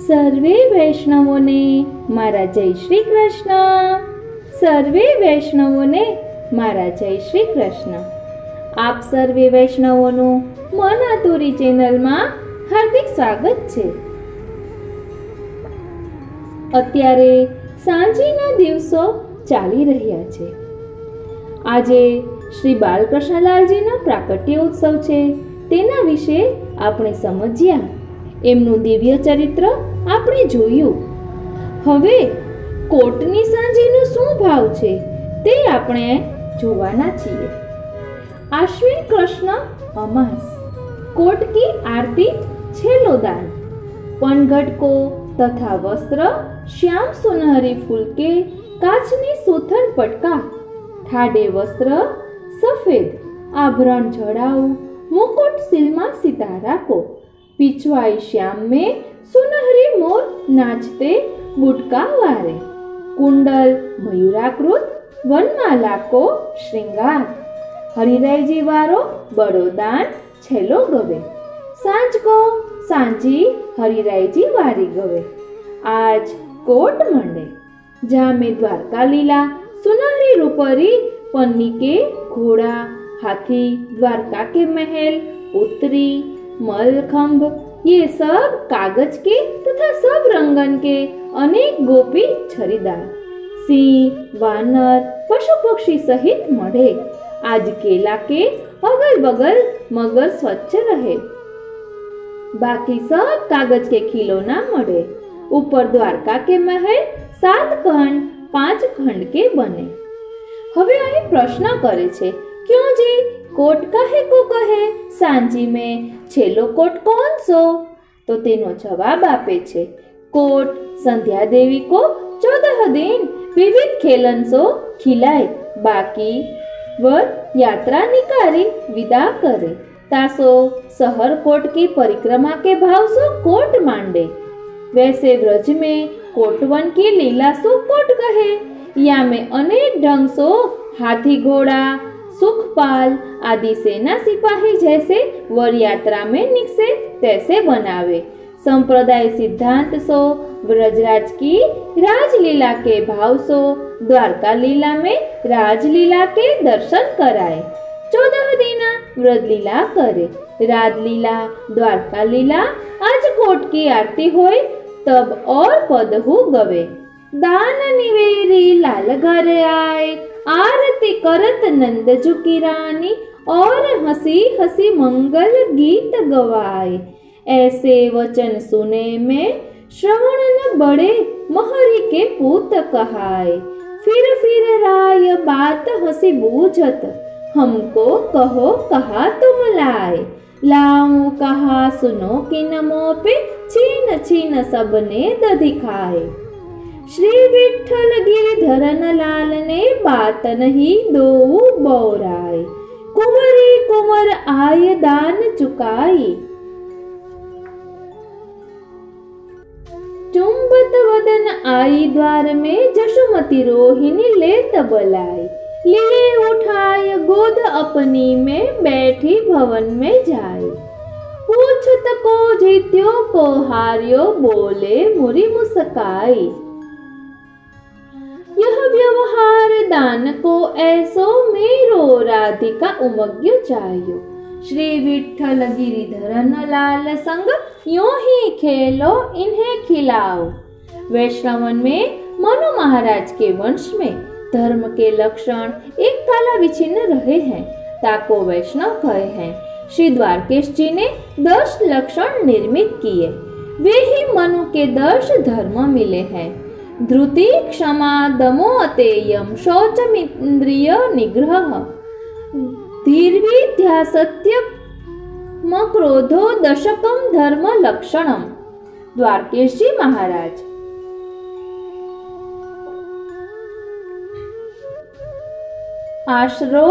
સર્વે વૈષ્ણવોને મારા જય શ્રી કૃષ્ણ. સર્વે વૈષ્ણવોને મારા જય શ્રી કૃષ્ણ. આપ સર્વે વૈષ્ણવોનું મન આતુરી ચેનલમાં હાર્દિક સ્વાગત છે. અત્યારે સાંજના દિવસો ચાલી રહ્યા છે. આજે શ્રી બાલકૃષ્ણલાલજીનો પ્રાકટ્ય ઉત્સવ છે. તેના વિશે આપણે સમજ્યા, એમનું દિવ્ય ચરિત્ર આપણે જોયું. હવે કોટની સાંજીનો શું ભાવ છે તે આપણે જોવાના છીએ. આશ્વિન કૃષ્ણ અમાસ, कोट की आरती छेलो दान, पनघट को तथा वस्त्र श्याम सुनहरी फूल के काचनी सूथन पटका, ठाडे वस्त्र सफेद आभरण जड़ाऊ, मुकुट सिलमा सितारा को, पिछवाई श्याम में सुनहरी मोर नाचते बुटका वारे, कुंडल मयूराकृत वनमाला को श्रृंगार, हरिराय जी वारो बड़ोदान छेलो गवे, सांझ को सांझी हरिराय जी वारी गवे. आज कोट मंडे जहाँ में द्वारका लीला सुनहरी रूपरी पन्नी के घोड़ा हाथी, द्वारका के महल, उत्तरी मलखंभ, ये सब कागज के तथा सब रंगन के अनेक गोपी छरीदार, सिंह वानर पशु पक्षी सहित मढ़े. आज केला के अगल बगल मगर स्वच्छ रहे, बाकी सब कागज के खिलौना मढ़े. ऊपर द्वारका के महल 7 खंड 5 खंड के बने. હવે અહીં પ્રશ્ન કરે છે, क्यों जी कोट कहे को कहे, सांजी में छेलो कोट कौन सो? तो तेनो जवाब आपे छे, कोट संध्या देवी को 14 दिन विविध खेलन सो खिलाए, बाकी वर यात्रा निकाली विदा करे. तासो शहर कोट की परिक्रमा के भाव सो कोट मांडे. वैसे व्रज में कोटवन की लीला सो कोट कहे. या में अनेक ढंग सो हाथी घोड़ा सुखपाल आदि सेना सिपाही जैसे वर यात्रा में निकसे तैसे बनावे. संप्रदाय सिद्धांत सो ब्रजराज की राजलीला के भाव सो द्वारका लीला में राजलीला के दर्शन कराए. 14 दिन व्रज लीला करे, राजलीला द्वारका लीला आज कोट की आरती होय तब और पदहु गवे. दान निवेरी लाल घर आए, आरती करत नंद झुकी रानी, और हंसी हंसी मंगल गीत गवाए. ऐसे वचन सुने में श्रवण न बड़े महरी के पूत कहाए. फिर राय बात हंसी बूझत, हमको कहो कहा तुम लाए. लाऊं कहा सुनो कि नमो पे, छीन छीन सबने दधी खाए. श्री विठ्ठल गिरिधरन लाल ने बात नहीं दो बोराए, कुंवरी कुंवर आय दान चुकाई. चुंबत वदन आई द्वार में, जशुमती रोहिणी लेत बलाई. लिए उठाय गोद अपनी में, बैठी भवन में जाए. पूछत को जीत्यो को हार्यो, बोले मुरी मुस्काई. यह व्यवहार दान को ऐसो, मेरो राधिका उमग्यो चाहियो. श्री विठ्ठल गिरिधरन लाल संग, यूं ही खेलो इन्हें खिलाओ. वैष्णवन में मनु महाराज के वंश में धर्म के लक्षण एक ताला विचिन्न रहे हैं, ताको वैष्णव कहे हैं. श्री द्वारकेश जी ने 10 लक्षण निर्मित किए, वे ही मनु के 10 धर्म मिले हैं. धृति क्षमा दमो अतेयम, शौचमिंद्रिय निग्रह, धीर्विद्या सत्य क्रोधो दशकम धर्म लक्षणम. द्वारकेश जी महाराज. आश्रो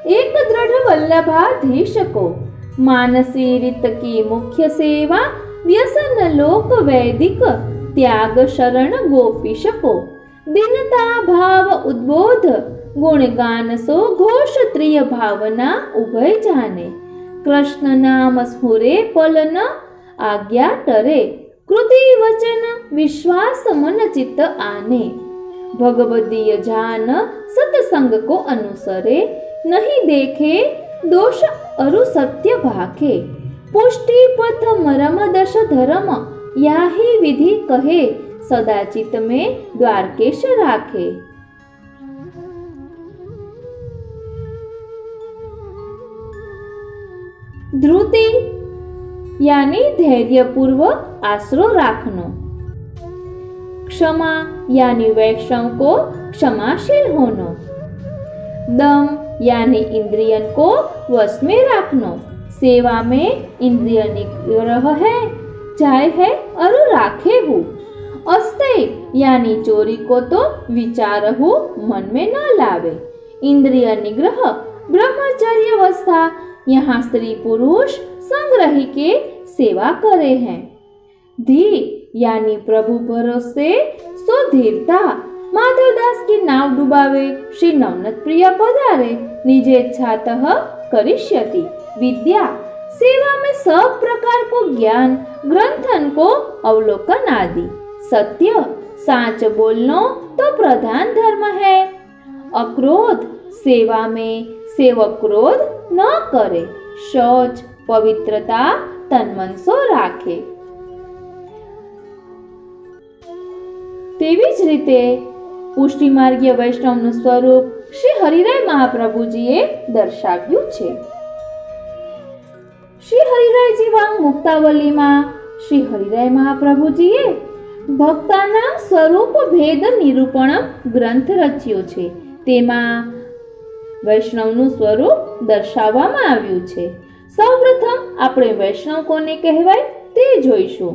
एक दृढ़ वल्लभाधीश को, मानसी रीत की मुख्य सेवा, व्यसन लोक वैदिक, त्याग शरण गोपीश को. दीनता भाव उद्बोध, गुणगान सो घोष त्रिय भावना उभय जाने. कृष्ण नाम स्फुरे पल न आज्ञा टरे, कृति वचन विश्वास मन चित्त आने। भगवदीय जान सत्संग को अनुसरे, नहीं देखे दोष अरु सत्य भाखे। पुष्टि पथ मरम दश धर्म, याही विधि कहे, सदा चित्त में द्वारकेश राखे। धृति यानी धैर्यपूर्वक आसरो राखनो। क्षमा यानी वैष्णव को क्षमाशील होनो। दम यानी इंद्रियन को वश में रखनो। सेवा में इंद्रिय निग्रह है, जाय है और राखे हूँ। अस्तेय यानी चोरी को तो विचार हूँ मन में न लावे। इंद्रिय निग्रह ब्रह्मचर्य अवस्था, यहाँ स्त्री पुरुष संग रही के सेवा करे हैं। धी यानी प्रभु भरोसे सो धीरता। माधवदास की नाव डुबावे, श्री नवनत प्रिय पधारे, निजेच्छातः करिष्यति। विद्या सेवा में सब प्रकार को ज्ञान, ग्रंथन को अवलोकन आदि। सत्य साच बोलनो तो प्रधान धर्म है। अक्रोध सेवा में सेवक क्रोध न करे। शौच पवित्रता तन मन सो राखे। તેવી જ રીતે પુષ્ટિ માર્ગીય વૈષ્ણવનું સ્વરૂપ શ્રી હરિરાય મહાપ્રભુજીએ દર્શાવ્યું છે। શ્રી હરિરાયજી વાંગ મુક્તાવલીમાં શ્રી હરિરાય મહાપ્રભુજીએ ભક્તાના સ્વરૂપ ભેદ નિરૂપણમ ગ્રંથ રચ્યો છે। તેમાં વૈષ્ણવનું સ્વરૂપ દર્શાવવામાં આવ્યું છે। સૌપ્રથમ આપણે વૈષ્ણવ કોને કહેવાય તે જોઈશું।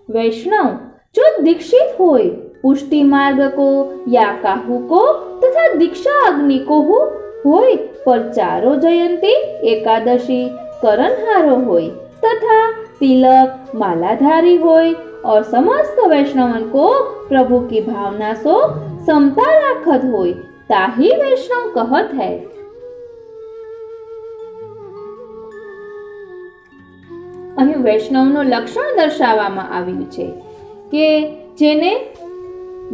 વૈષ્ણવ जो दीक्षित होय, पुष्टि मार्ग को या काहू को तथा दीक्षा अग्नि को होय, पर चारो जयंती एकादशी करनहारो होय तथा तिलक मालाधारी होय और समस्त वैष्णवन को प्रभु की भावना सो समता राखत होय, ताही वैष्णव कहत है। અહીં વૈષ્ણવનું લક્ષણ દર્શાવવામાં આવ્યું છે કે જેને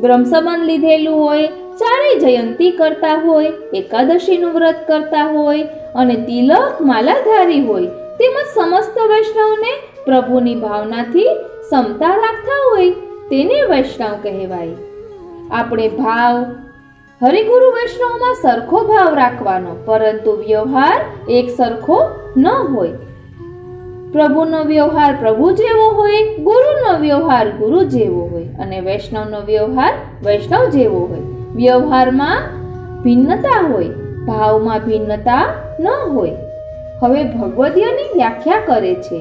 બ્રહ્મસંબંધ લીધેલું હોય, ચારે જયંતી કરતા હોય, એકાદશીનું વ્રત કરતા હોય અને તિલક માલાધારી હોય, તેમજ સમસ્ત વૈષ્ણવને પ્રભુની ભાવનાથી સમતા રાખતા હોય, તેને વૈષ્ણવ કહેવાય। આપણે ભાવ હરિગુરુ વૈષ્ણવમાં સરખો ભાવ રાખવાનો, પરંતુ વ્યવહાર એક સરખો ન હોય। પ્રભુનો વ્યવહાર પ્રભુ જેવો હોય, ગુરુનો વ્યવહાર ગુરુ જેવો હોય અને વૈષ્ણવનો વ્યવહાર વૈષ્ણવ જેવો હોય। વ્યવહારમાં ભિન્નતા હોય, ભાવમાં ભિન્નતા ન હોય। હવે ભગવદીયની વ્યાખ્યા કરે છે।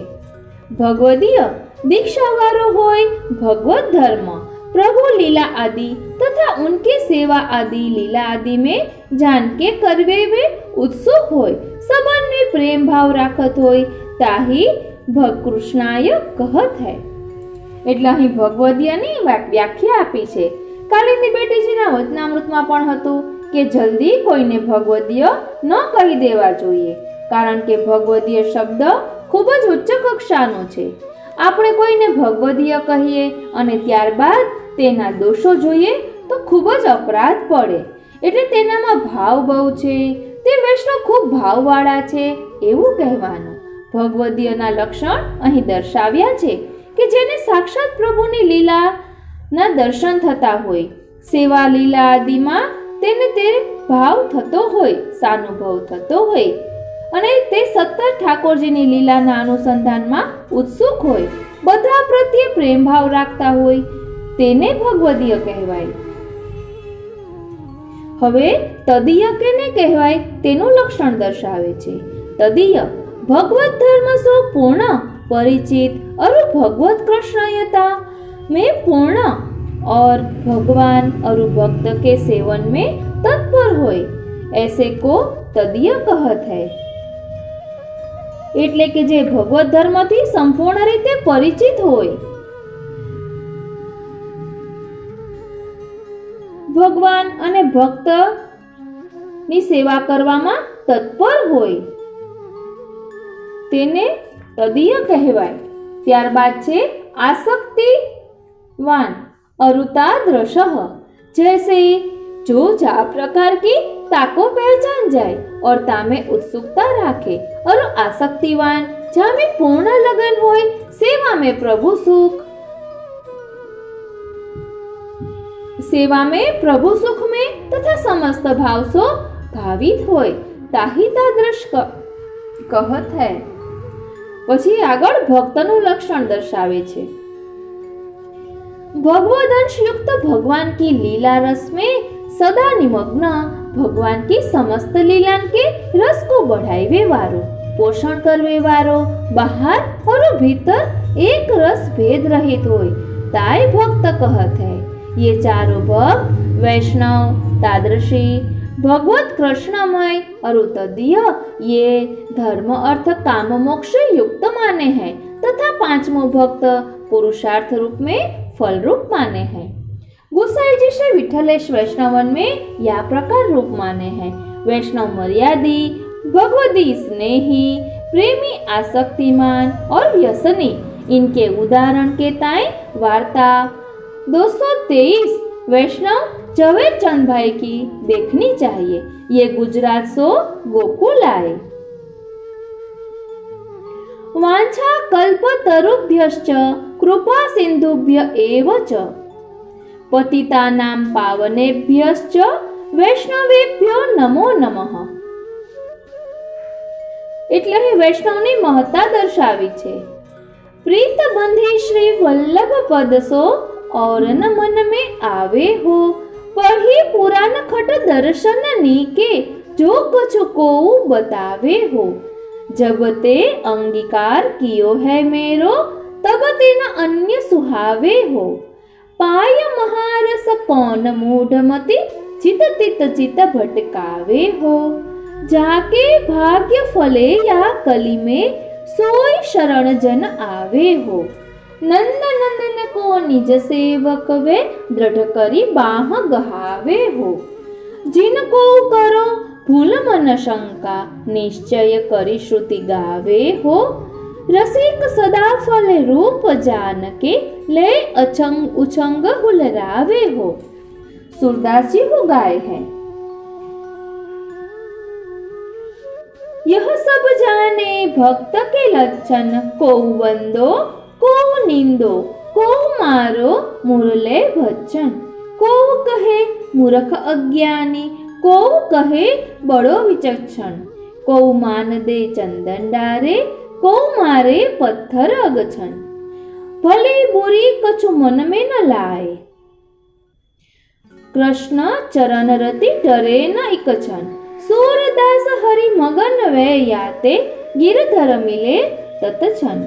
ભગવદીય दीक्षावारो होय भगवत धर्म, प्रभु लीला आदि तथा उनके सेवा आदि लीला आदि में जान के करवे वे उत्सुक होय, सबन में प्रेम भाव राखत होय, ताही भगकृष्णाय कहत है। એટલે અહીં ભગવદીયની વ્યાખ્યા આપી છે। કાલિંદી બેટીજીના વચનામૃતમાં પણ હતું કે જલ્દી કોઈને ભગવદીય ન કહી દેવા જોઈએ, કારણ કે ભગવદીય શબ્દ ખૂબ જ ઉચ્ચ કક્ષાનો છે। આપણે કોઈને ભગવદીય કહીએ અને ત્યારબાદ તેના દોષો જોઈએ તો ખૂબ જ અપરાધ પડે। એટલે તેનામાં ભાવ બહુ છે, તે વૈષ્ણવ ખૂબ ભાવવાળા છે એવું કહેવાનું। ભગવદીયના લક્ષણ અહીં દર્શાવ્યા છે કે જેને સાક્ષાત પ્રભુની લીલાના દર્શન થતા હોય, સેવા લીલા આદિમાં તેને તે ભાવ થતો હોય, સાનુભવ થતો હોય અને તે સતત ઠાકોરજીની લીલાના અનુસંધાનમાં ઉત્સુક હોય, બધા પ્રત્યે પ્રેમ ભાવ રાખતા હોય, તેને ભગવદીય કહેવાય। હવે તદીય કેને કહેવાય તેનું લક્ષણ દર્શાવે છે। તદીય भगवत धर्म सो पूर्ण परिचित और भगवत कृष्णयता में पूर्ण और भगवान और भक्त के सेवन में तत्पर होय, ऐसे को तदीय कहत है। એટલે કે જે ભગવત ધર્મથી સંપૂર્ણ રીતે પરિચિત હોય, ભગવાન અને ભક્તની સેવા કરવામાં તત્પર હોય, તેને તદીય કહેવાય। ત્યારબાદ છે आसक्तिवान अरुतादृशः, जैसे जो जा प्रकार की ताको पहचान जाए और तामे उत्सुकता राखे, और आसक्तिवान जामे पूर्ण लगन होय, सेवा में प्रभु सुख, सेवा में प्रभु सुख में तथा समस्त भाव सो भावित होय, ताही तादृश कहत है। પછી આગળ ભક્તનું લક્ષણ દર્શાવે છે। भगवदंश युक्त भगवान की लीला रस में सदा निमग्न, भगवान की समस्त लीला के रस को बढ़ावे वारो, पोषण करवे वारो, बाहर और भीतर एक रस भेद रहित होय, ताय भक्त कहत है। ये चारों भक्त वैष्णव, तादृशी, भगवत कृष्णमय और तदीय ये धर्म अर्थ काम मोक्ष युक्त माने हैं, तथा पांचवो भक्त पुरुषार्थ रूप में फल रूप माने हैं। गोसाई जी श्री विठलेश वैष्णवन में या प्रकार रूप माने हैं। वैष्णव मर्यादी, भगवदी स्नेही, प्रेमी, आसक्तिमान और व्यसनी, इनके उदाहरण के ताई वार्ता 223 वैष्णव झवेर चंद भाई की देखनी चाहिए। ये गुजरात सो गोकुल आए। वांछा कल्पतरुभ्यश्च कृपा सिंधुभ्य एव च पतितानां पावनेभ्यश्च वैष्णवेभ्यो नमो नमः। એટલે અહીં વૈષ્ણવની મહત્તા દર્શાવી છે। પ્રીત બંધી શ્રી વલ્લભ પદ સો और न मन में आवे हो, पढ़ी पुराण खट दर्शन नीके, जो कछु को बतावे हो। जब ते अंगीकार कियो है मेरो, तब ते न अन्य सुहावे हो। पाय महारस कौन मूढ़मति, चित तित चित भटकावे हो। जाके भाग्य फले या कली में, सोई शरण जन आवे हो। नंद नंदन को निज सेवक वे, दृढ़ करी बाह गहावे हो। जिनको करो भूल मन शंका, निश्चय करी श्रुति गावे हो। रसिक सदा फल रूप जान के, ले अचंग उछंग हुलरावे हो। सूरदास जी हो गाए हैं। यह सब जाने भक्त के लक्षण, को वंदो को निंदो, को मारो मुरले भजन। को कहे मूर्ख अज्ञानी, को कहे बड़ो विचक्षण। को मान दे चंदन डारे, को मारे पत्थर अगछन। भली बुरी कछु मन में न लाए, कृष्ण चरण रति डरे न इकछन। सूरदास हरि मगन वे याते, गिरधर मिले ततछन।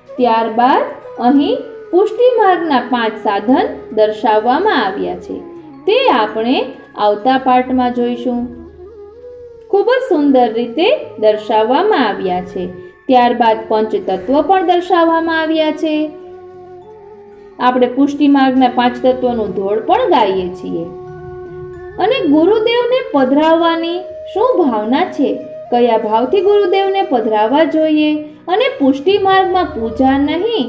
ત્યારબાદ અહીં પુષ્ટિ માર્ગના 5 સાધન દર્શાવવામાં આવ્યા છે, તે આપણે આવતા પાઠમાં જોઈશું। ખૂબ જ સુંદર રીતે દર્શાવવામાં આવ્યા છે। ત્યારબાદ પંચતત્વ પણ દર્શાવવામાં આવ્યા છે। આપણે પુષ્ટિ માર્ગના 5 તત્વોનું ધોળ પણ ગાઈએ છીએ। અને ગુરુદેવને પધરાવવાની શું ભાવના છે, કયા ભાવથી ગુરુદેવને પધરાવવા જોઈએ, અને પુષ્ટિ માર્ગમાં પૂજા નહીં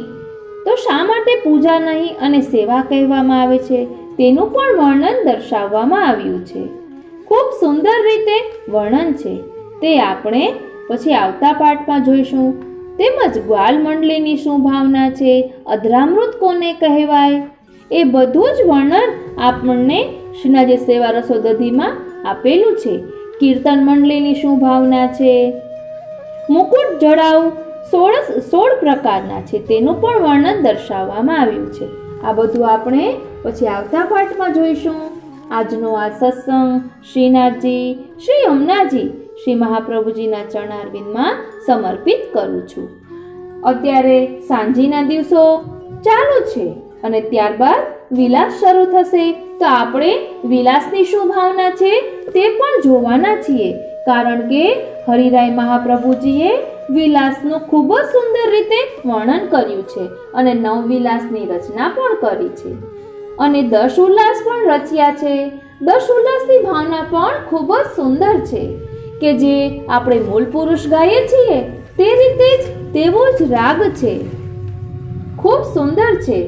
તો શા માટે પૂજા નહીં અને સેવા કહેવામાં આવે છે, તેનું પણ વર્ણન દર્શાવવામાં આવ્યું છે। ખૂબ સુંદર રીતે વર્ણન છે, તે આપણે પછી આવતા પાઠમાં જોઈશું। તેમજ ગ્વાલ મંડળીની શું ભાવના છે, અધરામૃત કોને કહેવાય, એ બધું જ વર્ણન આપણને શ્રીનાથજી સેવા રસોદધીમાં આપેલું છે। કીર્તન મંડળીની શું ભાવના છે, મુકુટ જડાવ 16 પ્રકારના છે, તેનું પણ વર્ણન દર્શાવવામાં આવ્યું છે। આ બધું આપણે પછી આવતા પાઠમાં જોઈશું। આજનો આ સત્સંગ શ્રીનાથજી, શ્રી યમુનાજી, શ્રી મહાપ્રભુજીના ચરણારવિંદમાં સમર્પિત કરું છું। અત્યારે સાંજના દિવસો ચાલુ છે અને ત્યારબાદ વિલાસ શરૂ થશે, તો આપણે વિલાસની શું ભાવના છે તે પણ જોવાના છીએ, કારણ કે હરિરાય મહાપ્રભુજીએ વિલાસનું ખૂબ જ સુંદર રીતે વર્ણન કર્યું છે અને 9 વિલાસની રચના પણ કરી છે અને 10 ઉલ્લાસ પણ રચ્યા છે। 10 ઉલ્લાસની ભાવના પણ ખૂબ જ સુંદર છે કે જે આપણે મૂળ પુરુષ ગાઈએ છીએ તે રીતે જ તેવો જ રાગ છે. ખૂબ સુંદર છે.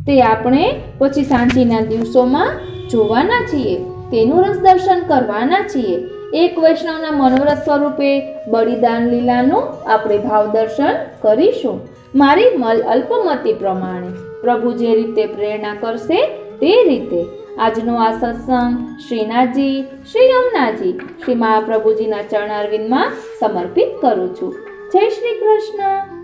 તે આપણે પછી સાંજના દિવસોમાં જોવાના છીએ, તેનું રસ દર્શન કરવાના છીએ. એક વૈષ્ણવના મનોરથ સ્વરૂપે બલિદાન લીલાનું આપણે ભાવ દર્શન કરીશું. મારી અલ્પમતી પ્રમાણે પ્રભુ જે રીતે પ્રેરણા કરશે તે રીતે આજનો આ સત્સંગ શ્રીનાથજી, શ્રી યમુનાજી, શ્રી મહાપ્રભુજીના ચરણારવિંદમાં સમર્પિત કરું છું. જય શ્રી કૃષ્ણ.